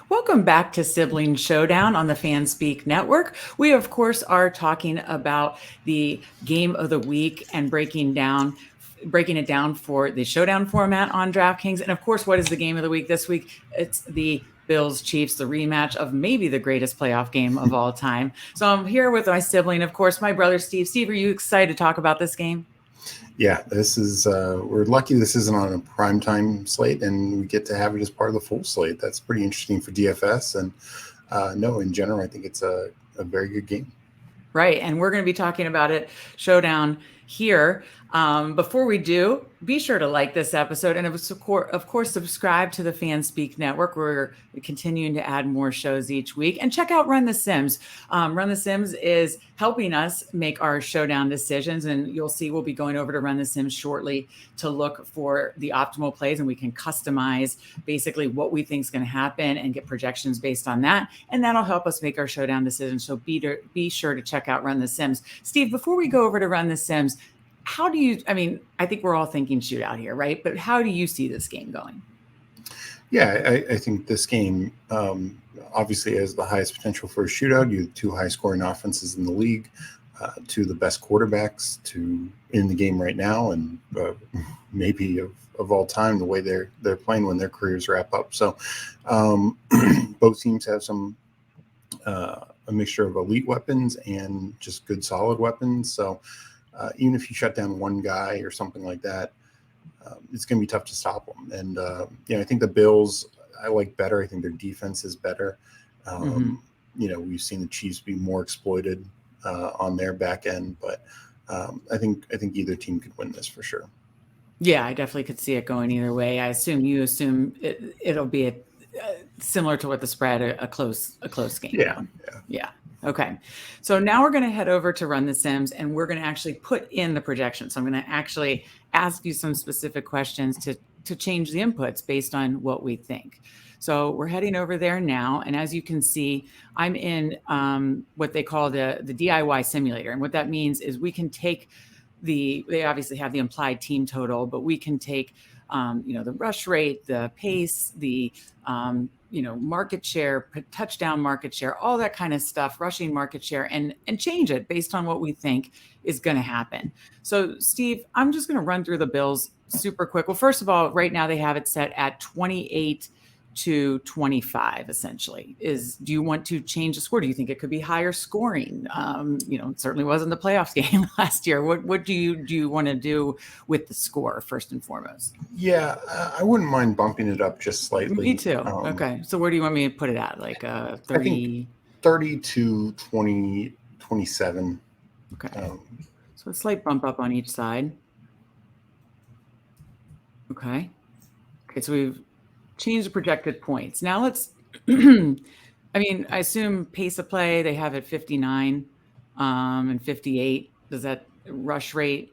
Welcome back to Sibling Showdown on the FanSpeak Network. We, of course, are talking about the game of the week and breaking it down for the showdown format on DraftKings. And of course, what is the game of the week this week? It's the Bills Chiefs, the rematch of maybe the greatest playoff game of all time. So I'm here with my sibling, of course, my brother Steve. Steve, are you excited to talk about this game? Yeah, this is we're lucky this isn't on a primetime slate, and we get to have it as part of the full slate. That's pretty interesting for DFS, and no, in general, I think it's a very good game. Right. And we're going to be talking about it showdown here. Before we do, be sure to like this episode and of course, subscribe to the FanSpeak Network. We're continuing to add more shows each week, and check out Run the Sims. Run the Sims is helping us make our showdown decisions, and you'll see we'll be going over to Run the Sims shortly to look for the optimal plays, and we can customize basically what we think is going to happen and get projections based on that, and that'll help us make our showdown decisions. So be sure to check out Run the Sims. Steve, before we go over to Run the Sims, I think we're all thinking shootout here, right? But how do you see this game going? Yeah, I think this game obviously has the highest potential for a shootout. You have two high-scoring offenses in the league, two of the best quarterbacks in the game right now, and maybe of all time, the way they're playing when their careers wrap up. So both teams have a mixture of elite weapons and just good solid weapons. So even if you shut down one guy or something like that, it's going to be tough to stop them. And I think the Bills I like better. I think their defense is better. We've seen the Chiefs be more exploited on their back end, but I think either team could win this for sure. Yeah, I definitely could see it going either way. I assume it'll be similar to what the spread, a close game. Yeah. Okay. So now we're going to head over to Run the Sims, and we're going to actually put in the projection. So I'm going to actually ask you some specific questions to change the inputs based on what we think. So we're heading over there now. And as you can see, I'm in what they call the DIY simulator. And what that means is we can take they obviously have the implied team total, but we can take the rush rate, the pace, the market share, touchdown market share, all that kind of stuff, rushing market share, and change it based on what we think is going to happen. So, Steve, I'm just going to run through the Bills super quick. Well, first of all, right now they have it set at 28 to 25, essentially. Do you want to change the score? Do you think it could be higher scoring? It certainly wasn't the playoffs game last year. What do you want to do with the score first and foremost? Yeah, I wouldn't mind bumping it up just slightly. Me too. Okay. So where do you want me to put it at? Like 30? I think 30 to 20, 27. Okay. So a slight bump up on each side. Okay. So we've changed the projected points. Now let's, I assume pace of play, they have it 59 and 58. Does that rush rate?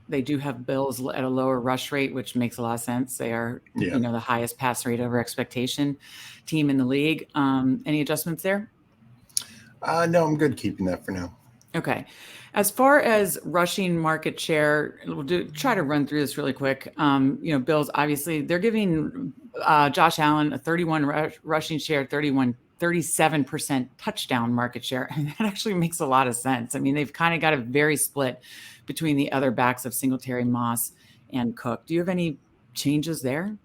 They do have Bills at a lower rush rate, which makes a lot of sense. They are, the highest pass rate over expectation team in the league. Any adjustments there? No, I'm good keeping that for now. Okay. As far as rushing market share, we'll try to run through this really quick. Bills, obviously, they're giving Josh Allen a 31 rushing share, 37% touchdown market share. And that actually makes a lot of sense. They've kind of got a very split between the other backs of Singletary, Moss, and Cook. Do you have any changes there?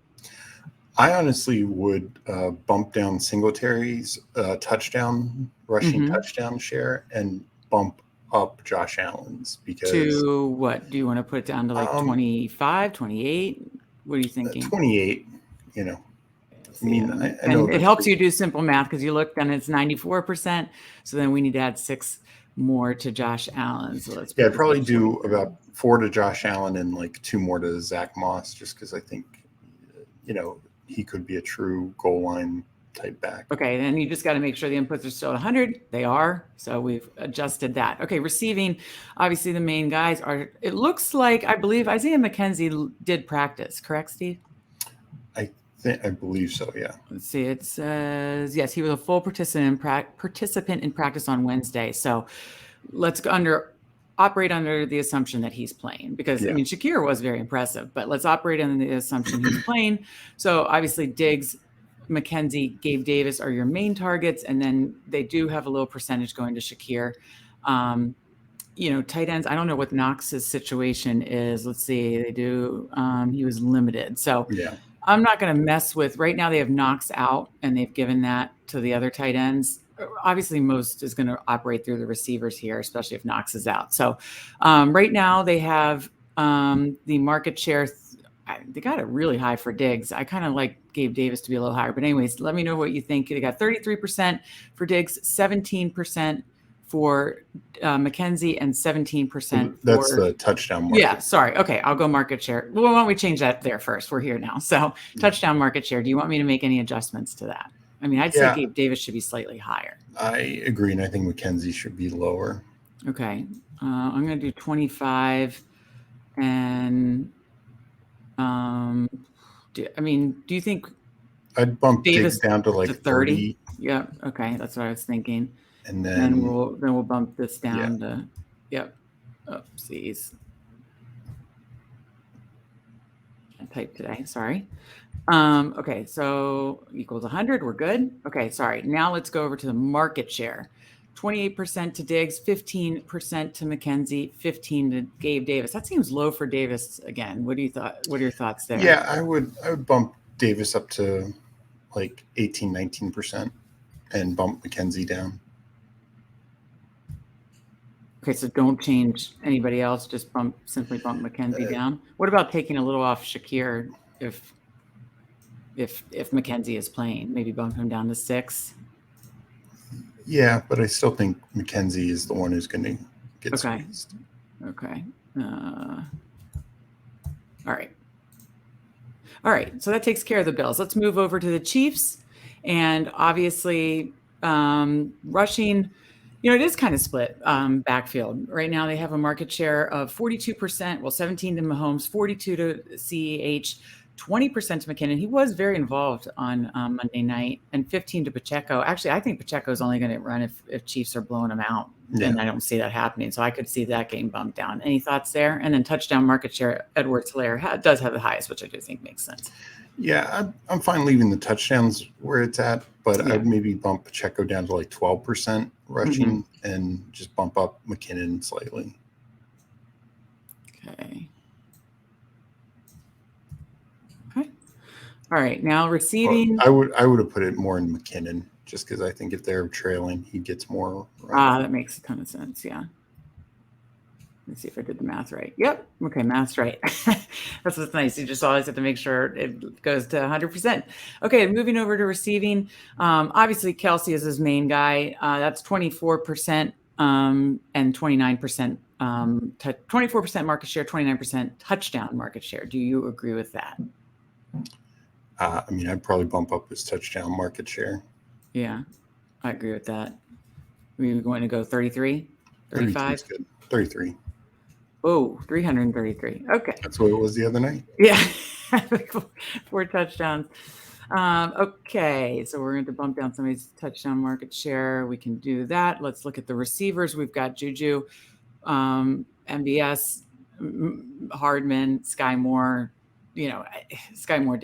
I honestly would bump down Singletary's rushing touchdown share, and bump up Josh Allen's. Because to what? Do you want to put it down to like 25, 28? What are you thinking? 28, I know it helps you do simple math because you look and it's 94%. So then we need to add 6 more to Josh Allen. So let's I'd probably do about 4 to Josh Allen and like 2 more to Zach Moss, just because I think, he could be a true goal line type back. Okay, then you just got to make sure the inputs are still at 100. They are, so we've adjusted that. Okay, receiving, obviously the main guys are, it looks like, I believe Isaiah McKenzie did practice, correct, Steve? I believe so, yeah. Let's see, it says, yes, he was a full participant in practice on Wednesday. So let's operate under the assumption that he's playing, because Shakir was very impressive, but let's operate under the assumption he's playing. So obviously Diggs McKenzie, Gabe Davis are your main targets, and then they do have a little percentage going to Shakir. Tight ends, I don't know what Knox's situation is. Let's see. They do. He was limited. So yeah. I'm not going to mess with. Right now they have Knox out, and they've given that to the other tight ends. Obviously, most is going to operate through the receivers here, especially if Knox is out. So right now they have the market share. They got it really high for Diggs. I kind of like Gabe Davis to be a little higher. But anyways, let me know what you think. They got 33% for Diggs, 17% for McKenzie, and 17% That's the touchdown market. Yeah, sorry. Okay, I'll go market share. Well, why don't we change that there first? We're here now. So touchdown market share. Do you want me to make any adjustments to that? I mean, I'd say Gabe Davis should be slightly higher. I agree, and I think McKenzie should be lower. Okay. I'm going to do 25. And do you think I'd bump Davis down to like 30? Yeah. Okay, that's what I was thinking. And then we'll bump this down to Oopsies. I typed today. Sorry. Okay, so equals 100. We're good. Okay, sorry. Now let's go over to the market share. 28% to Diggs, 15% to McKenzie, 15% to Gabe Davis. That seems low for Davis again. What are your thoughts there? Yeah, I would bump Davis up to like 18, 19% and bump McKenzie down. Okay, so don't change anybody else. Just simply bump McKenzie down. What about taking a little off Shakir if McKenzie is playing? Maybe bump him down to 6. Yeah, but I still think McKenzie is the one who's going to get squeezed. Okay. All right. So that takes care of the Bills. Let's move over to the Chiefs. And obviously, rushing, it is kind of split backfield. Right now, they have a market share of 42%. Well, 17 to Mahomes, 42 to CEH, 20% to McKinnon. He was very involved on Monday night, and 15 to Pacheco. Actually, I think Pacheco is only going to run if Chiefs are blowing him out, and I don't see that happening. So I could see that getting bumped down. Any thoughts there? And then touchdown market share, Edwards-Helaire does have the highest, which I do think makes sense. Yeah, I'm fine leaving the touchdowns where it's at, but I'd maybe bump Pacheco down to like 12% rushing and just bump up McKinnon slightly. Okay. All right, now receiving. Well, I would have put it more in McKinnon just because I think if they're trailing, he gets more. That makes a ton of sense. Yeah. Let's see if I did the math right. Yep. Okay, math's right. That's what's nice. You just always have to make sure it goes to 100%. Okay, moving over to receiving. Obviously, Kelce is his main guy. That's 24% and 29%. 24% market share, 29% touchdown market share. Do you agree with that? I'd probably bump up his touchdown market share. Yeah, I agree with that. We're going to go 33, 35? Good. 33. Oh, 333. Okay. That's what it was the other night. Yeah. 4 touchdowns. Okay. So we're going to bump down somebody's touchdown market share. We can do that. Let's look at the receivers. We've got Juju, MVS, Hardman, Sky Moore. Sky Moore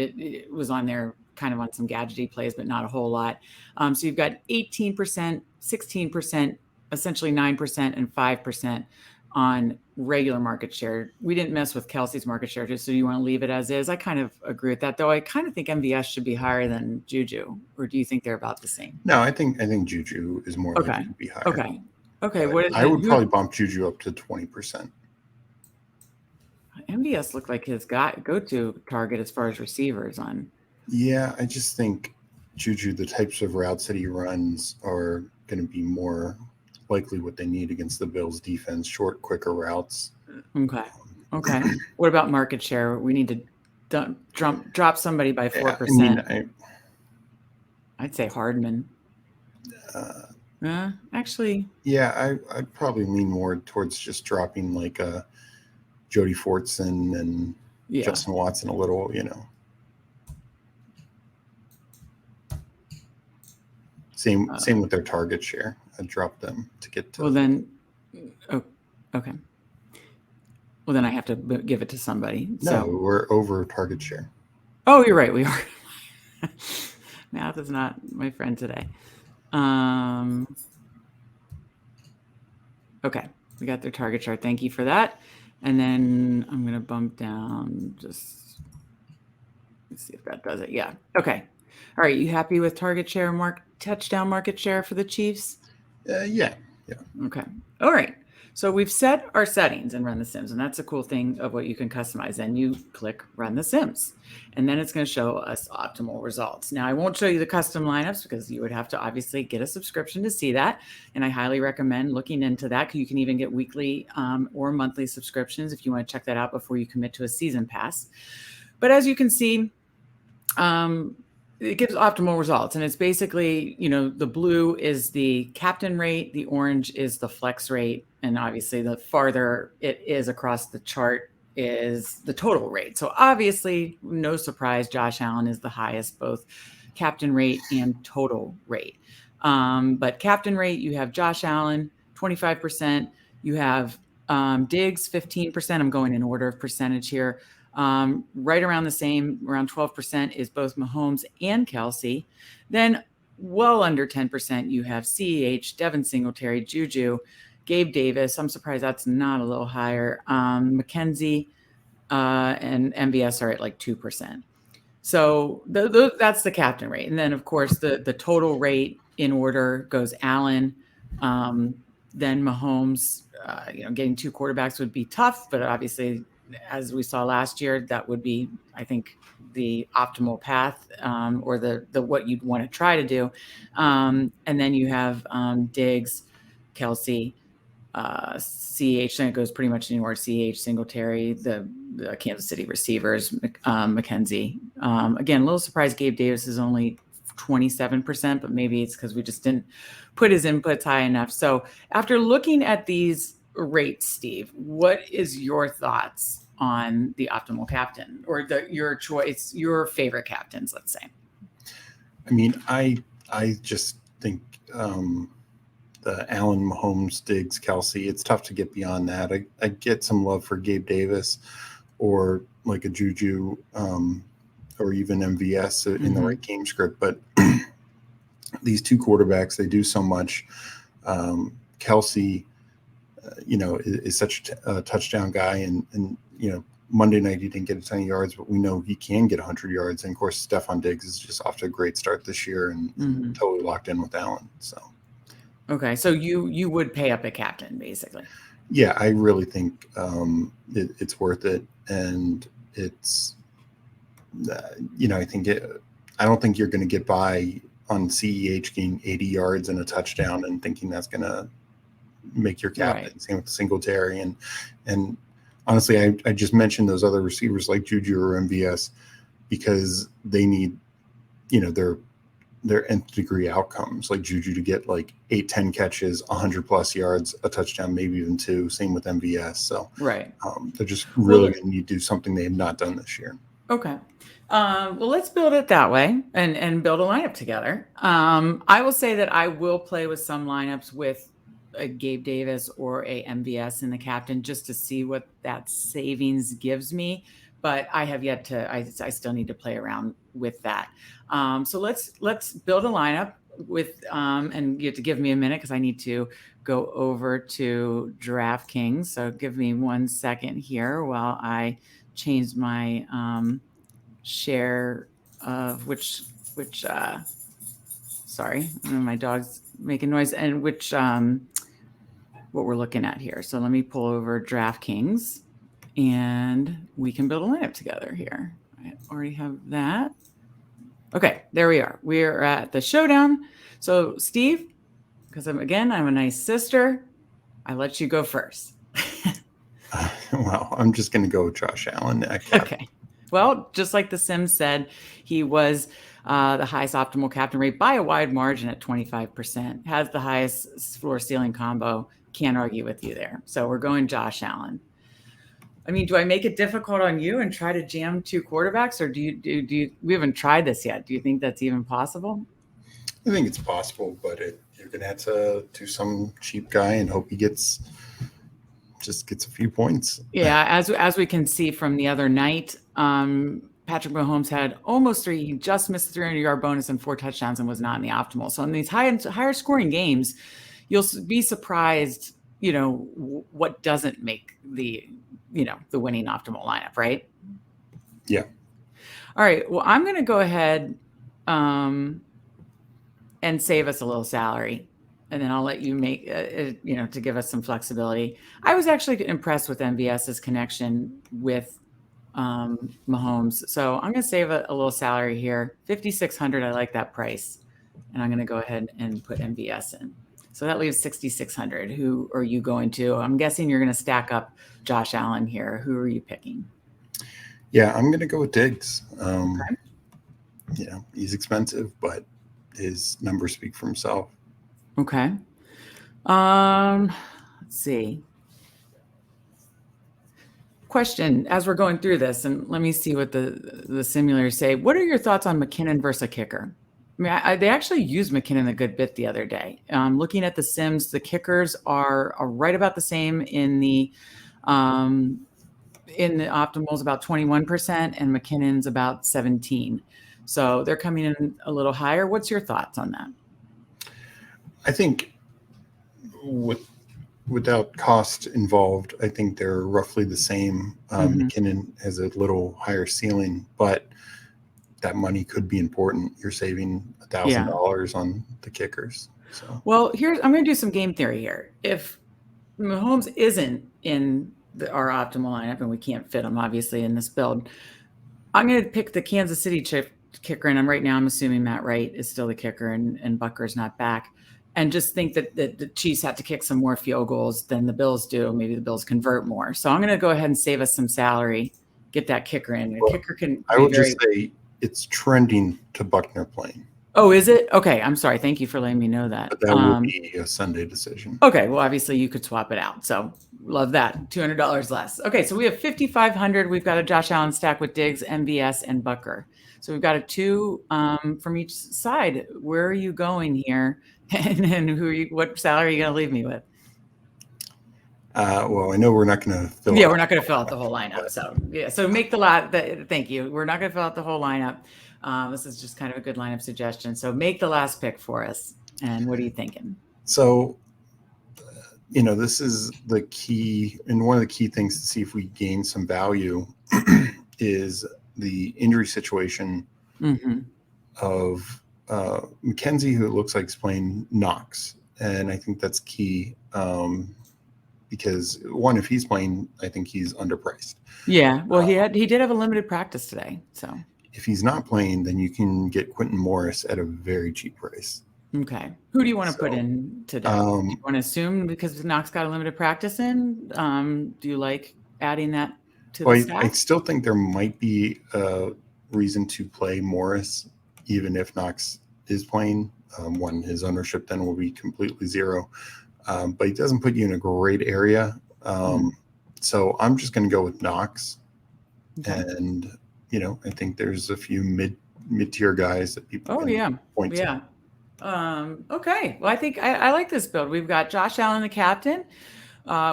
was on there kind of on some gadgety plays, but not a whole lot. So you've got 18%, 16%, essentially 9%, and 5% on regular market share. We didn't mess with Kelce's market share, just so you want to leave it as is. I kind of agree with that, though. I kind of think MVS should be higher than Juju, or do you think they're about the same? No, I think Juju is more likely to be higher. Okay. I would probably bump Juju up to 20%. MVS looked like his go-to target as far as receivers on. Yeah, I just think Juju, the types of routes that he runs are going to be more likely what they need against the Bills defense, short, quicker routes. Okay. What about market share? We need to drop somebody by 4%. I'd say Hardman. Actually. Yeah, I'd probably lean more towards just dropping like a Jody Fortson and Justin Watson a little, Same with their target share. I'd drop them to get to. Well, then, okay. Well, then I have to give it to somebody. No, we're over target share. Oh, you're right. We are. Math is not my friend today. Okay, we got their target chart. Thank you for that. And then I'm going to bump down just, let's see if that does it. Yeah. Okay. All right. You happy with target share, touchdown market share for the Chiefs? Yeah. Okay. All right. So we've set our settings and run the sims, and that's a cool thing of what you can customize. Then you click run the sims, and then it's going to show us optimal results. Now I won't show you the custom lineups because you would have to obviously get a subscription to see that. And I highly recommend looking into that. You can even get weekly or monthly subscriptions if you want to check that out before you commit to a season pass. But as you can see, it gives optimal results. And it's basically, the blue is the captain rate, the orange is the flex rate, and obviously the farther it is across the chart is the total rate. So obviously, no surprise, Josh Allen is the highest, both captain rate and total rate. But captain rate, you have Josh Allen, 25%. You have Diggs, 15%. I'm going in order of percentage here. Right around the same, around 12% is both Mahomes and Kelsey. Then well under 10%, you have CEH, Devin Singletary, Juju, Gabe Davis. I'm surprised that's not a little higher. McKenzie and MVS are at like 2%. So that's the captain rate. And then, of course, the total rate in order goes Allen, then Mahomes. Getting two quarterbacks would be tough, but obviously, as we saw last year, that would be, I think, the optimal path, or the what you'd want to try to do. And then you have Diggs, Kelsey, CH. Then it goes pretty much anywhere. CH, Singletary, the Kansas City receivers, McKenzie. Again, a little surprised Gabe Davis is only 27%, but maybe it's because we just didn't put his inputs high enough. So after looking at these rates, Steve, what is your thoughts on the optimal captain, or your choice, your favorite captains, let's say? I mean, I just think the Allen, Mahomes, Diggs, Kelsey, it's tough to get beyond that. I get some love for Gabe Davis or like a Juju or even MVS in the right game script. But these two quarterbacks, they do so much. Kelsey, is such a touchdown guy. And Monday night he didn't get a ton of yards, but we know he can get 100 yards. And, of course, Stephon Diggs is just off to a great start this year and totally locked in with Allen. So. Okay, so you would pay up a captain, basically. Yeah, I really think it's worth it, and it's I think I don't think you're going to get by on CEH getting 80 yards and a touchdown and thinking that's going to make your captain. Right. Same with Singletary, and honestly, I just mentioned those other receivers like Juju or MVS because they need their nth degree outcomes, like Juju to get like 8-10 catches, 100+ yards, a touchdown, maybe even 2. Same with MVS. So right, they're just really going to need to do something they have not done this year. Okay. Well, let's build it that way and build a lineup together. I will say that I will play with some lineups with a Gabe Davis or a MVS in the captain just to see what that savings gives me. But I have yet to. I still need to play around with that. So let's build a lineup with. And you have to give me a minute because I need to go over to DraftKings. So give me 1 second here while I change my share of which. Sorry, my dog's making noise. And which what we're looking at here. So let me pull over DraftKings. And we can build a lineup together here. I already have that. Okay, there we are. We're at the showdown. So, Steve, because I'm a nice sister, I let you go first. Well, I'm just going to go with Josh Allen. Okay. Well, just like the Sims said, he was the highest optimal captain rate by a wide margin at 25%. Has the highest floor ceiling combo. Can't argue with you there. So we're going Josh Allen. I mean, do I make it difficult on you and try to jam 2 quarterbacks, or do you? We haven't tried this yet. Do you think that's even possible? I think it's possible, but you're going to have to do some cheap guy and hope he gets a few points. Yeah, as we can see from the other night, Patrick Mahomes had almost 3. He just missed the 300-yard bonus and 4 touchdowns and was not in the optimal. So in these higher scoring games, you'll be surprised, what doesn't make the winning optimal lineup, right? Yeah. All right. Well, I'm going to go ahead and save us a little salary, and then I'll let you make, to give us some flexibility. I was actually impressed with MVS's connection with Mahomes. So I'm going to save a little salary here. 5,600. I like that price. And I'm going to go ahead and put MVS in. So that leaves 6,600. Who are you going to? I'm guessing you're going to stack up Josh Allen here. Who are you picking? Yeah, I'm going to go with Diggs. Okay. He's expensive, but his numbers speak for himself. Okay. Let's see. Question as we're going through this, and let me see what the simulators say. What are your thoughts on McKinnon versus a kicker? I mean, they actually used McKinnon a good bit the other day. Looking at the sims, the kickers are right about the same in the optimals, about 21%, and McKinnon's about 17%. So they're coming in a little higher. What's your thoughts on that? I think without cost involved, I think they're roughly the same. McKinnon has a little higher ceiling, but that money could be important. You're saving $1,000 on the kickers. So, well, I'm going to do some game theory here. If Mahomes isn't in our optimal lineup, and we can't fit him obviously in this build, I'm going to pick the Kansas City kicker, and right now I'm assuming Matt Wright is still the kicker, and Butker's not back. And just think that the Chiefs have to kick some more field goals than the Bills do. Maybe the Bills convert more. So I'm going to go ahead and save us some salary, get that kicker in. The kicker can. I would just say it's trending to Buckner playing. Oh, is it? Okay. I'm sorry. Thank you for letting me know that. But that would be a Sunday decision. Okay. Well, obviously you could swap it out. So love that. $200 less. Okay. So we have 5,500. We've got a Josh Allen stack with Diggs, MVS, and Butker. So we've got a 2 from each side. Where are you going here? And what salary are you going to leave me with? Well, I know we're not going to fill we're not going to fill out the whole lineup. So make the lot. Thank you. We're not going to fill out the whole lineup. This is just kind of a good lineup suggestion. So make the last pick for us. And what are you thinking? So, this is the key, and one of the key things to see if we gain some value is the injury situation of McKenzie, who it looks like is playing Knox. And I think that's key because, one, if he's playing, I think he's underpriced. Yeah, well, he did have a limited practice today. So if he's not playing, then you can get Quentin Morris at a very cheap price. Okay. Who do you want to put in today? Do you want to assume because Knox got a limited practice in? Do you like adding that to the stack? I still think there might be a reason to play Morris, even if Knox is playing. One, his ownership then will be completely zero. But he doesn't put you in a great area. So I'm just going to go with Knox. Okay. And, I think there's a few mid-tier guys that people can point to. Okay. Well, I think I like this build. We've got Josh Allen, the captain.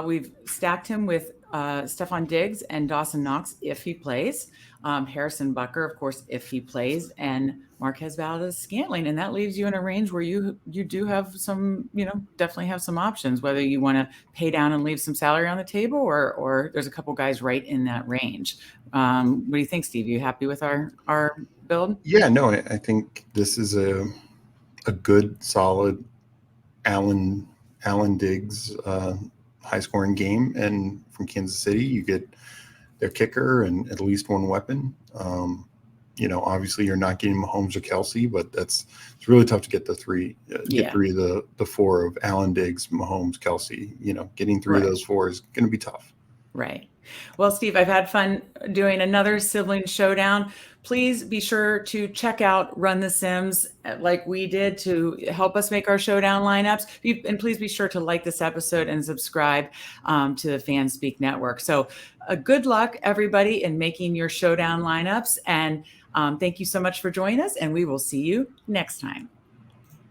We've stacked him with Stephon Diggs and Dawson Knox if he plays. Harrison Butker, of course, if he plays, and Marquez Valdes-Scantling. And that leaves you in a range where you do have some, definitely have some options, whether you want to pay down and leave some salary on the table or there's a couple guys right in that range. What do you think, Steve? Are you happy with our build? Yeah, no, I think this is a good, solid Allen Diggs high-scoring game. And from Kansas City, you get their kicker and at least one weapon. Obviously you're not getting Mahomes or Kelsey, but it's really tough to get the three of the four of Allen, Diggs, Mahomes, Kelsey. Getting three of those four is going to be tough. Right. Well, Steve, I've had fun doing another Sibling Showdown. Please be sure to check out Run the Sims like we did to help us make our showdown lineups. And please be sure to like this episode and subscribe to the Fan Speak Network. So good luck, everybody, in making your showdown lineups. And thank you so much for joining us. And we will see you next time.